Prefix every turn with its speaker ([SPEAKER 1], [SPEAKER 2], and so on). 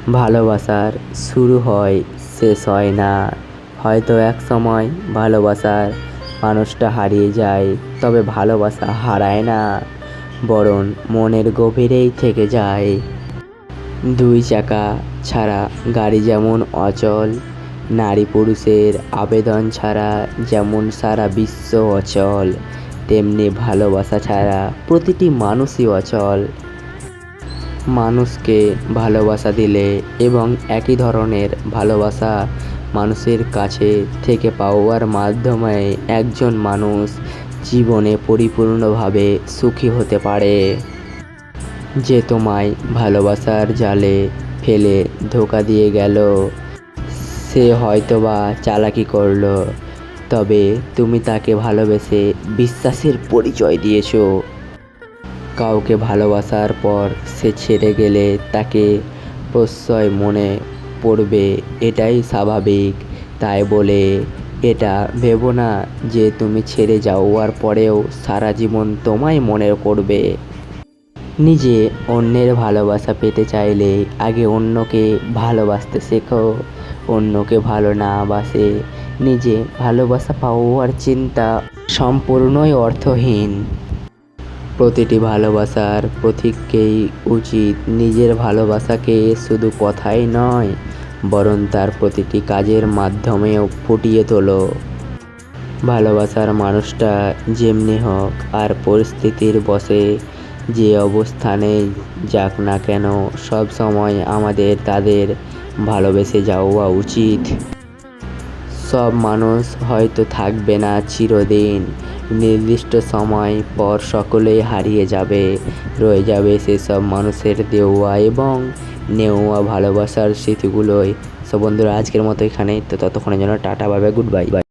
[SPEAKER 1] ভালোবাসার শুরু হয়, শেষ হয় না। হয়তো এক সময় ভালোবাসার মানুষটা হারিয়ে যায়, তবে ভালোবাসা হারায় না, বরং মনের গভীরেই থেকে যায়। দুই চাকা ছাড়া গাড়ি যেমন অচল, নারী পুরুষের আবেদন ছাড়া যেমন সারা বিশ্ব অচল, তেমনি ভালোবাসা ছাড়া প্রতিটি মানুষই অচল। মানুষকে ভালোবাসা দিলে এবং একই ধরনের ভালোবাসা মানুষের কাছে থেকে পাওয়ার মাধ্যমে একজন মানুষ জীবনে পরিপূর্ণভাবে সুখী হতে পারে। যে তোমায় ভালোবাসার জালে ফেলে ধোঁকা দিয়ে গেল, সে হয়তোবা চালাকি করলো, তবে তুমি তাকে ভালোবেসে বিশ্বাসের পরিচয় দিয়েছো। কাউকে ভালোবাসার পর সে ছেড়ে গেলে তাকে প্রশ্রয় মনে পড়বে, এটাই স্বাভাবিক। তাই বলে এটা ভেবো না যে তুমি ছেড়ে যাওয়ার পরেও সারা জীবন তোমায় মনে করবে। নিজে অন্যের ভালোবাসা পেতে চাইলে আগে অন্যকে ভালোবাসতে শেখো। অন্যকে ভালো না বাসে নিজে ভালোবাসা পাওয়ার চিন্তা সম্পূর্ণই অর্থহীন। প্রতিটি ভালোবাসার পথিককেই উচিত নিজের ভালোবাসাকে শুধু কথাই নয়, বরং তার প্রতিটি কাজের মাধ্যমেও ফুটিয়ে তোলো। ভালোবাসার মানুষটা যেমনি হোক আর পরিস্থিতির বশে যে অবস্থানেই যাক না কেন, সব সময় আমাদের তাদের ভালোবেসে যাওয়া উচিত। সব মানুষ হয়তো থাকবে না চিরদিন, নির্দিষ্ট সময় পর সকলেই হারিয়ে যাবে। রয়ে যাবে সেসব মানুষের দেওয়া এবং নেওয়া ভালোবাসার স্মৃতিগুলোই। সো বন্ধুরা, আজকের মতো এখানেই, তো ততক্ষণের জন্য tata, bye bye, good bye.